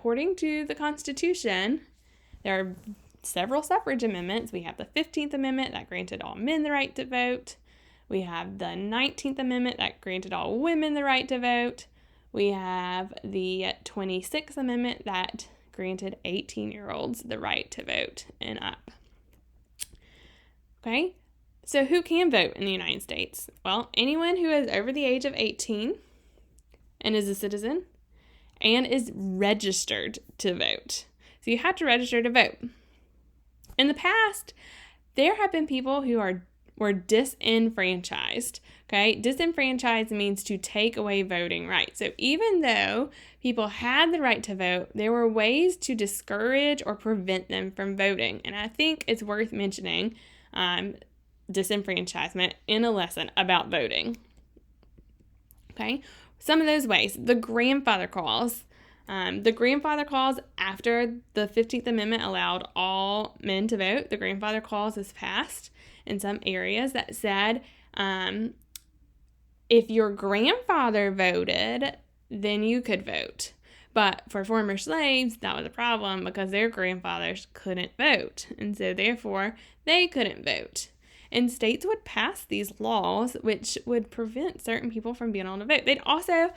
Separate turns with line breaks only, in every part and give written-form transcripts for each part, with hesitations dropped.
According to the Constitution, there are several suffrage amendments. We have the 15th Amendment that granted all men the right to vote. We have the 19th Amendment that granted all women the right to vote. We have the 26th Amendment that granted 18-year-olds the right to vote and up. Okay, so who can vote in the United States? Well, anyone who is over the age of 18 and is a citizen and is registered to vote. So you have to register to vote. In the past, there have been people who were disenfranchised. Okay, disenfranchised means to take away voting rights. So even though people had the right to vote, there were ways to discourage or prevent them from voting. And I think it's worth mentioning disenfranchisement in a lesson about voting. Okay, some of those ways. The grandfather clause. The grandfather clause, after the 15th Amendment allowed all men to vote, the grandfather clause was passed in some areas that said if your grandfather voted, then you could vote. But for former slaves, that was a problem because their grandfathers couldn't vote. And so therefore, they couldn't vote. And states would pass these laws which would prevent certain people from being able to vote. They'd also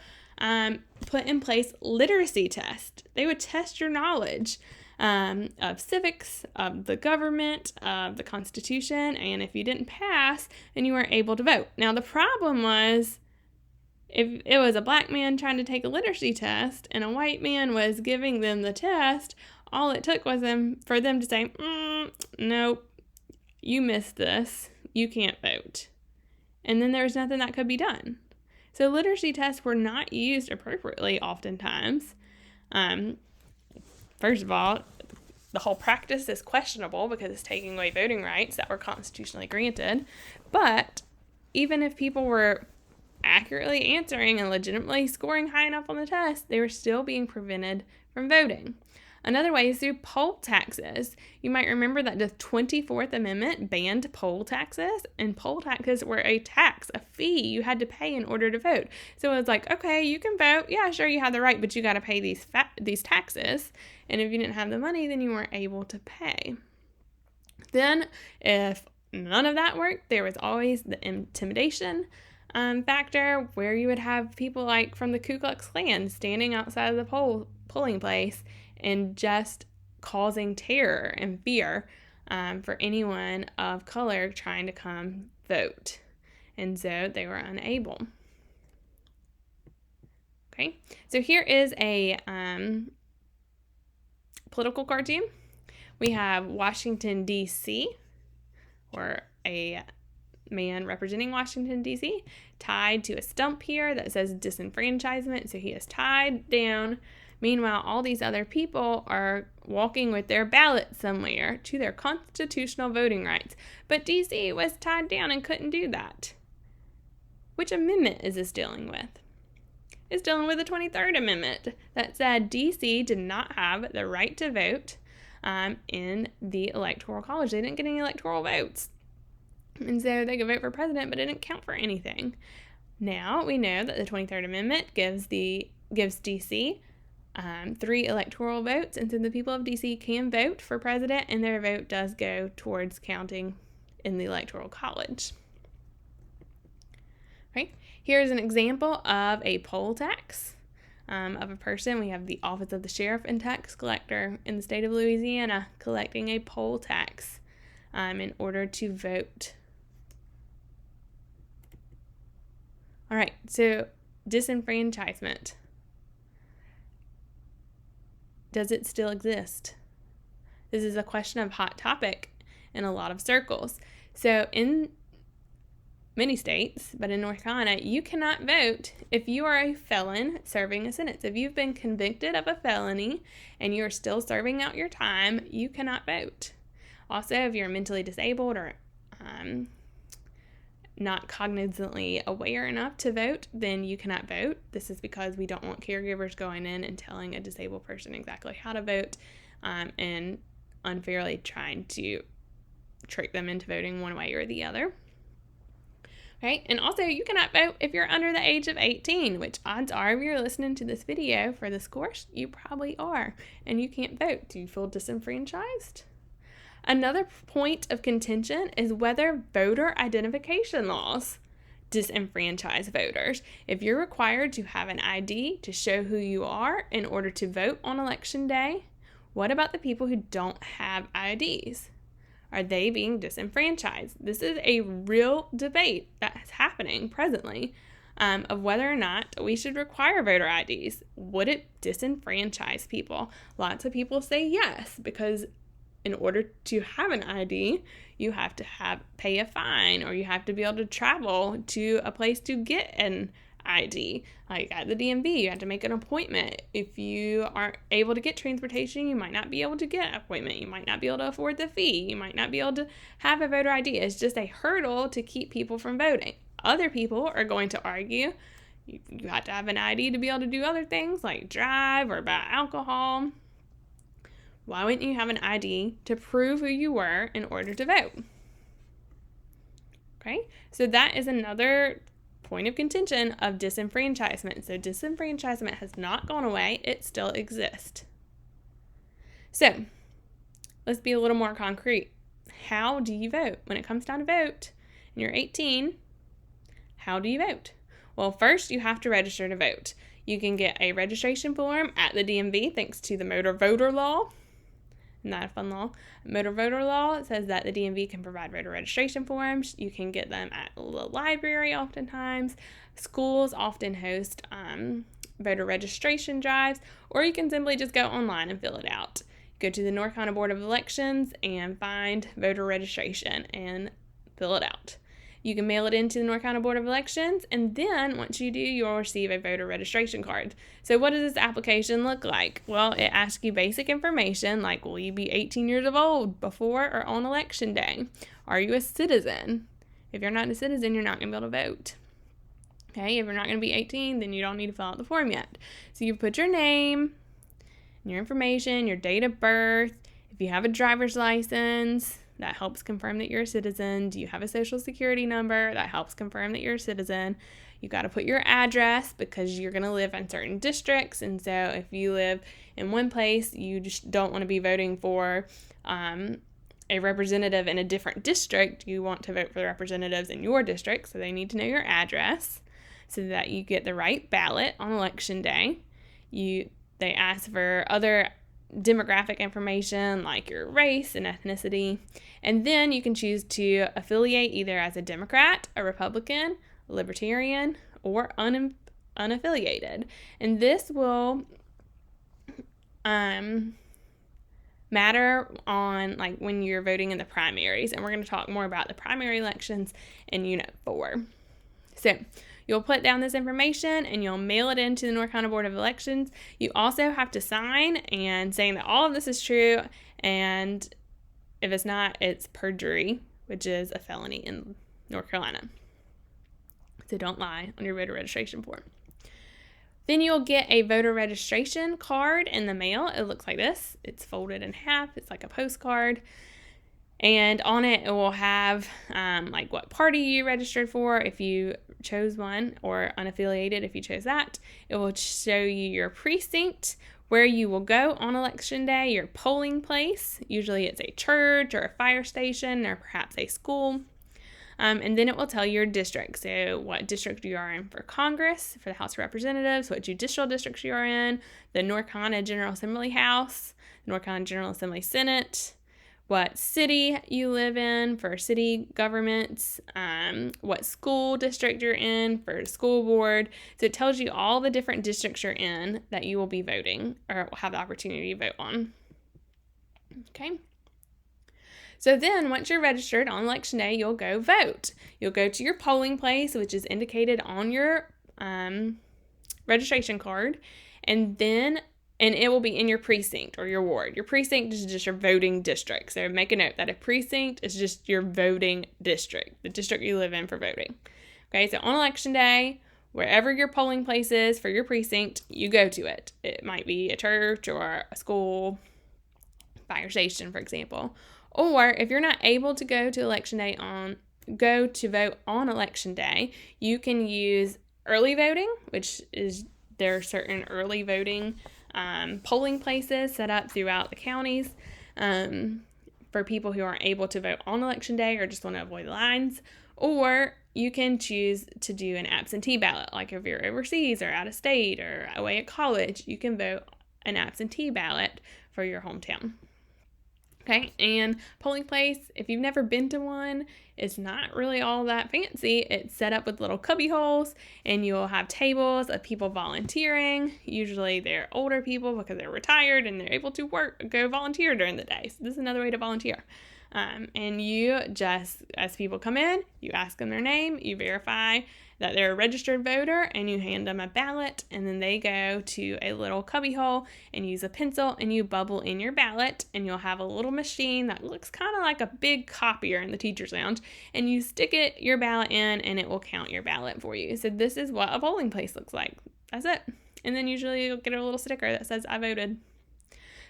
put in place literacy tests. They would test your knowledge of civics, of the government, of the Constitution, and if you didn't pass, then you weren't able to vote. Now, the problem was if it was a black man trying to take a literacy test and a white man was giving them the test, all it took was for them to say, nope, you missed this, you can't vote. And then there was nothing that could be done. So literacy tests were not used appropriately oftentimes. First of all, the whole practice is questionable because it's taking away voting rights that were constitutionally granted. But even if people were accurately answering and legitimately scoring high enough on the test, they were still being prevented from voting. Another way is through poll taxes. You might remember that the 24th Amendment banned poll taxes, and poll taxes were a tax, a fee you had to pay in order to vote. So it was like, okay, you can vote. Yeah, sure, you have the right, but you got to pay these taxes. And if you didn't have the money, then you weren't able to pay. Then, if none of that worked, there was always the intimidation factor, where you would have people like from the Ku Klux Klan standing outside of the polling place and just causing terror and fear for anyone of color trying to come vote. And so they were unable. Okay, so here is a political cartoon. We have Washington, D.C., or a man representing Washington, D.C., tied to a stump here that says disenfranchisement. So he is tied down. Meanwhile, all these other people are walking with their ballot somewhere to their constitutional voting rights. But D.C. was tied down and couldn't do that. Which amendment is this dealing with? It's dealing with the 23rd Amendment that said D.C. did not have the right to vote in the Electoral College. They didn't get any electoral votes. And so they could vote for president, but it didn't count for anything. Now we know that the 23rd Amendment gives D.C. 3 electoral votes, and so the people of D.C. can vote for president, and their vote does go towards counting in the Electoral College. Right? Here's an example of a poll tax of a person. We have the Office of the Sheriff and Tax Collector in the state of Louisiana collecting a poll tax in order to vote. All right, so disenfranchisement. Does it still exist? This is a question of hot topic in a lot of circles. So in many states, but in North Carolina, you cannot vote if you are a felon serving a sentence. If you've been convicted of a felony and you're still serving out your time, you cannot vote. Also, if you're mentally disabled or not cognizantly aware enough to vote, then you cannot vote. This is because we don't want caregivers going in and telling a disabled person exactly how to vote and unfairly trying to trick them into voting one way or the other. Okay, and also you cannot vote if you're under the age of 18, which odds are if you're listening to this video for this course, you probably are, and you can't vote. Do you feel disenfranchised? Another point of contention is whether voter identification laws disenfranchise voters. If you're required to have an ID to show who you are in order to vote on election day, what about the people who don't have IDs? Are they being disenfranchised? This is a real debate that is happening presently of whether or not we should require voter IDs. Would it disenfranchise people? Lots of people say yes, because in order to have an ID, you have to pay a fine, or you have to be able to travel to a place to get an ID. Like at the DMV, you have to make an appointment. If you aren't able to get transportation, you might not be able to get an appointment. You might not be able to afford the fee. You might not be able to have a voter ID. It's just a hurdle to keep people from voting. Other people are going to argue you have to have an ID to be able to do other things like drive or buy alcohol. Why wouldn't you have an ID to prove who you were in order to vote? Okay, so that is another point of contention of disenfranchisement. So disenfranchisement has not gone away, it still exists. So let's be a little more concrete. How do you vote? When it comes down to vote and you're 18, how do you vote? Well, first you have to register to vote. You can get a registration form at the DMV thanks to the Motor Voter Law. Not a fun law. Motor Voter Law says that the DMV can provide voter registration forms. You can get them at the library oftentimes. Schools often host voter registration drives, or you can simply just go online and fill it out. Go to the North Carolina Board of Elections and find voter registration and fill it out. You can mail it into the North Carolina Board of Elections, and then once you do, you'll receive a voter registration card. So what does this application look like? Well, it asks you basic information like, will you be 18 years of old before or on election day? Are you a citizen? If you're not a citizen, you're not going to be able to vote. Okay, if you're not going to be 18, then you don't need to fill out the form yet. So you put your name, your information, your date of birth. If you have a driver's license, that helps confirm that you're a citizen. Do you have a social security number? That helps confirm that you're a citizen. You got to put your address because you're going to live in certain districts. And so if you live in one place, you just don't want to be voting for a representative in a different district. You want to vote for the representatives in your district. So they need to know your address so that you get the right ballot on election day. They ask for other demographic information like your race and ethnicity, and then you can choose to affiliate either as a Democrat, a Republican, a Libertarian, or unaffiliated. And this will matter on like when you're voting in the primaries, and we're going to talk more about the primary elections in Unit 4. So you'll put down this information and you'll mail it into the North Carolina Board of Elections. You also have to sign and saying that all of this is true, and if it's not, it's perjury, which is a felony in North Carolina. So don't lie on your voter registration form. Then you'll get a voter registration card in the mail. It looks like this. It's folded in half. It's like a postcard. And on it will have like what party you registered for if you chose one, or unaffiliated if you chose that. It will show you your precinct, where you will go on election day, your polling place. Usually it's a church or a fire station or perhaps a school. And then it will tell your district. So what district you are in for Congress, for the House of Representatives, what judicial districts you are in, the North Carolina General Assembly House, the North Carolina General Assembly Senate, what city you live in for city governments, what school district you're in for school board. So it tells you all the different districts you're in that you will be voting or have the opportunity to vote on. Okay. So then once you're registered on election day, you'll go vote. You'll go to your polling place, which is indicated on your registration card, and it will be in your precinct or your ward. Your precinct is just your voting district. So make a note that a precinct is just your voting district, the district you live in for voting. Okay, so on election day, wherever your polling place is for your precinct, you go to it. It might be a church or a school, fire station, for example. Or if you're not able to go to election day go to vote on election day, you can use early voting, which is there are certain early voting polling places set up throughout the counties for people who aren't able to vote on election day or just want to avoid lines. Or you can choose to do an absentee ballot, like if you're overseas or out of state or away at college, you can vote an absentee ballot for your hometown. Okay, and polling place, if you've never been to one, it's not really all that fancy. It's set up with little cubby holes, and you'll have tables of people volunteering. Usually they're older people because they're retired and they're able to go volunteer during the day. So this is another way to volunteer. And you just, as people come in, you ask them their name, you verify that they're a registered voter, and you hand them a ballot, and then they go to a little cubby hole and use a pencil, and you bubble in your ballot, and you'll have a little machine that looks kind of like a big copier in the teacher's lounge, and you stick your ballot in, and it will count your ballot for you. So this is what a polling place looks like. That's it. And then usually you'll get a little sticker that says, I voted.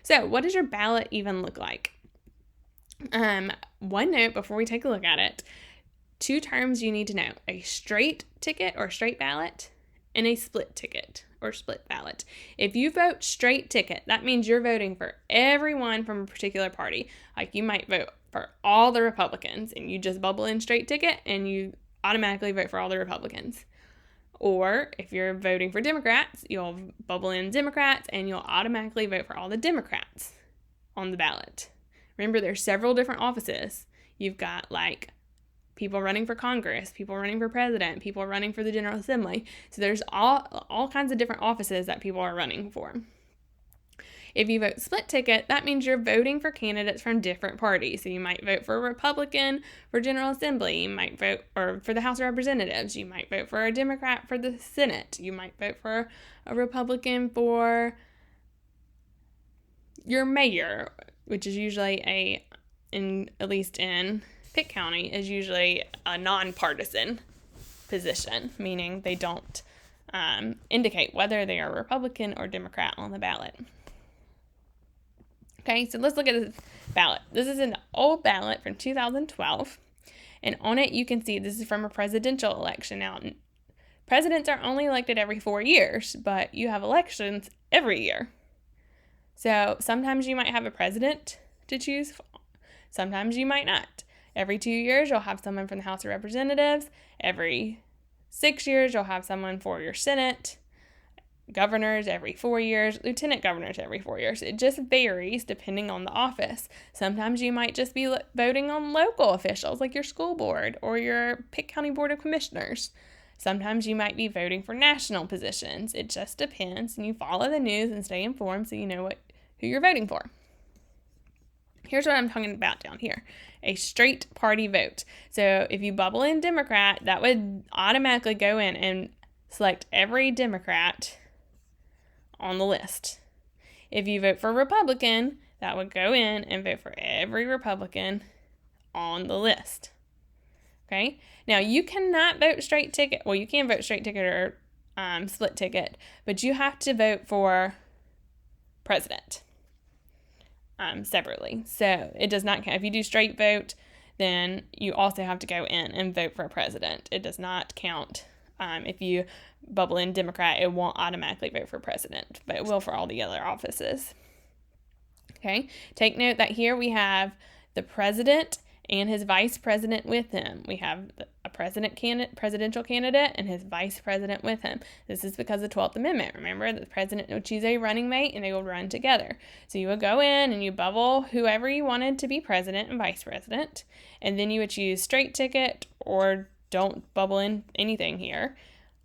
So what does your ballot even look like? One note before we take a look at it, 2 terms you need to know: a straight ticket or straight ballot and a split ticket or split ballot. If you vote straight ticket, that means you're voting for everyone from a particular party. Like you might vote for all the Republicans and you just bubble in straight ticket and you automatically vote for all the Republicans. Or if you're voting for Democrats, you'll bubble in Democrats and you'll automatically vote for all the Democrats on the ballot. Remember, there's several different offices. You've got like people running for Congress, people running for president, people running for the General Assembly. So there's all kinds of different offices that people are running for. If you vote split ticket, that means you're voting for candidates from different parties. So you might vote for a Republican for General Assembly. You might vote for the House of Representatives. You might vote for a Democrat for the Senate. You might vote for a Republican for your mayor, which is usually at least in Pitt County, is usually a nonpartisan position, meaning they don't indicate whether they are Republican or Democrat on the ballot. Okay, so let's look at this ballot. This is an old ballot from 2012, and on it you can see this is from a presidential election. Now, presidents are only elected every 4 years, but you have elections every year. So sometimes you might have a president to choose, sometimes you might not. Every 2 years, you'll have someone from the House of Representatives. Every 6 years, you'll have someone for your Senate. Governors every 4 years. Lieutenant governors every 4 years. It just varies depending on the office. Sometimes you might just be voting on local officials like your school board or your Pitt County Board of Commissioners. Sometimes you might be voting for national positions. It just depends, and you follow the news and stay informed so you know who you're voting for. Here's what I'm talking about down here: a straight party vote. So if you bubble in Democrat, that would automatically go in and select every Democrat on the list. If you vote for Republican, that would go in and vote for every Republican on the list. Okay? Now, you cannot vote straight ticket. Well, you can vote straight ticket or split ticket, but you have to vote for president separately. So it does not count. If you do straight vote, then you also have to go in and vote for president. It does not count. If you bubble in Democrat, it won't automatically vote for president, but it will for all the other offices. Okay, take note that here we have the president and his vice president with him. We have a presidential candidate and his vice president with him. This is because of the 12th Amendment. Remember, the president would choose a running mate and they will run together. So you would go in and you bubble whoever you wanted to be president and vice president, and then you would choose straight ticket or don't bubble in anything here,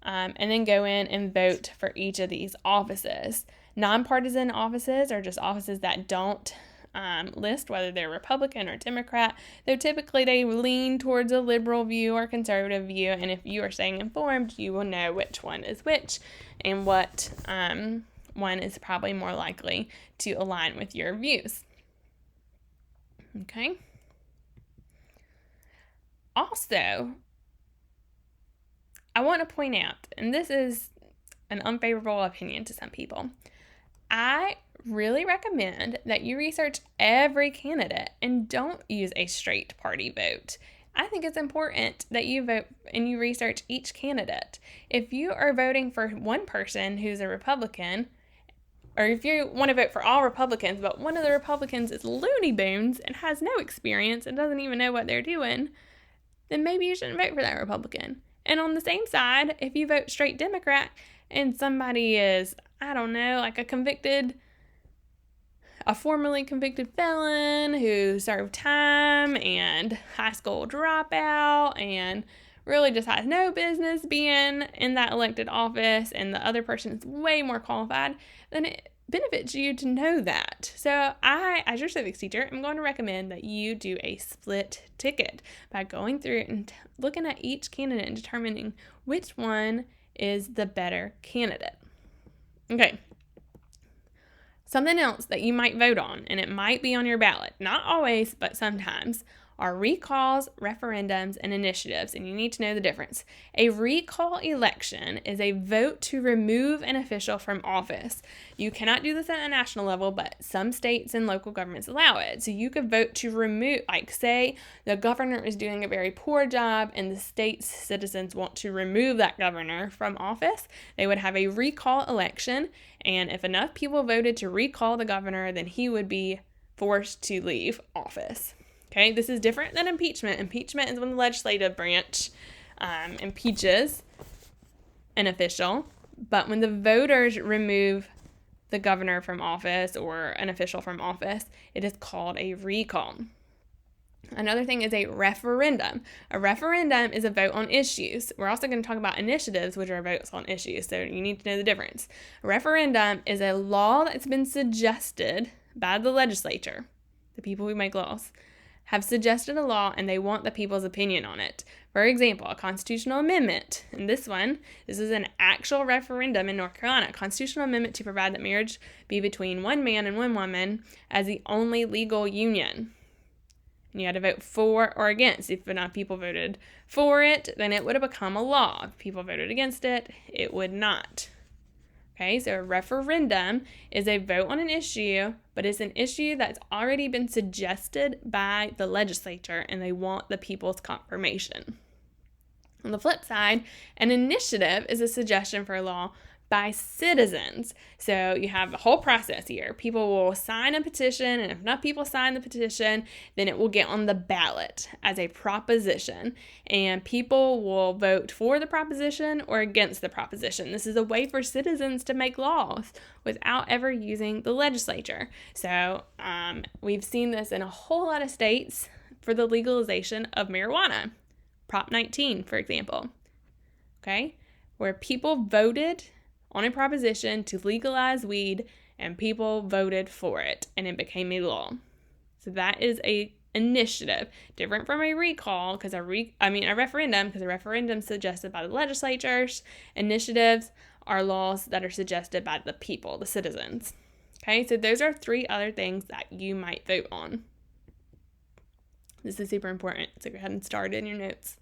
and then go in and vote for each of these offices. Nonpartisan offices are just offices that don't list whether they're Republican or Democrat, though typically they lean towards a liberal view or conservative view, and if you are staying informed, you will know which one is which and what one is probably more likely to align with your views. Okay. Also, I want to point out, and this is an unfavorable opinion to some people, I really recommend that you research every candidate and don't use a straight party vote. I think it's important that you vote and you research each candidate. If you are voting for one person who's a Republican, or if you want to vote for all Republicans, but one of the Republicans is loony bones and has no experience and doesn't even know what they're doing, then maybe you shouldn't vote for that Republican. And on the same side, if you vote straight Democrat and somebody is, I don't know, like a formerly convicted felon who served time and high school dropout and really just has no business being in that elected office, and the other person is way more qualified, then it benefits you to know that. So I, as your civics teacher, am going to recommend that you do a split ticket by going through and looking at each candidate and determining which one is the better candidate. Okay. Something else that you might vote on, and it might be on your ballot, not always, but sometimes, are recalls, referendums, and initiatives, and you need to know the difference. A recall election is a vote to remove an official from office. You cannot do this at a national level, but some states and local governments allow it. So you could vote to remove, like say the governor is doing a very poor job and the state's citizens want to remove that governor from office, they would have a recall election, and if enough people voted to recall the governor, then he would be forced to leave office. Okay, this is different than impeachment. Impeachment is when the legislative branch impeaches an official, but when the voters remove the governor from office or an official from office, it is called a recall. Another thing is a referendum. A referendum is a vote on issues. We're also going to talk about initiatives, which are votes on issues, so you need to know the difference. A referendum is a law that's been suggested by the legislature, the people who make laws, have suggested a law and they want the people's opinion on it. For example, a constitutional amendment. And this is an actual referendum in North Carolina. A constitutional amendment to provide that marriage be between one man and one woman as the only legal union. And you had to vote for or against. If enough people voted for it, then it would have become a law. If people voted against it, it would not. Okay, so a referendum is a vote on an issue, but it's an issue that's already been suggested by the legislature and they want the people's confirmation. On the flip side, an initiative is a suggestion for a law by citizens. So you have a whole process here. People will sign a petition, and if enough people sign the petition, then it will get on the ballot as a proposition, and people will vote for the proposition or against the proposition. This is a way for citizens to make laws without ever using the legislature. So we've seen this in a whole lot of states for the legalization of marijuana. Prop 19, for example, okay, where people voted on a proposition to legalize weed, and people voted for it, and it became a law. So that is a initiative, different from a recall, because a referendum, because a referendum is suggested by the legislatures. Initiatives are laws that are suggested by the people, the citizens. Okay, so those are 3 other things that you might vote on. This is super important, so go ahead and start in your notes.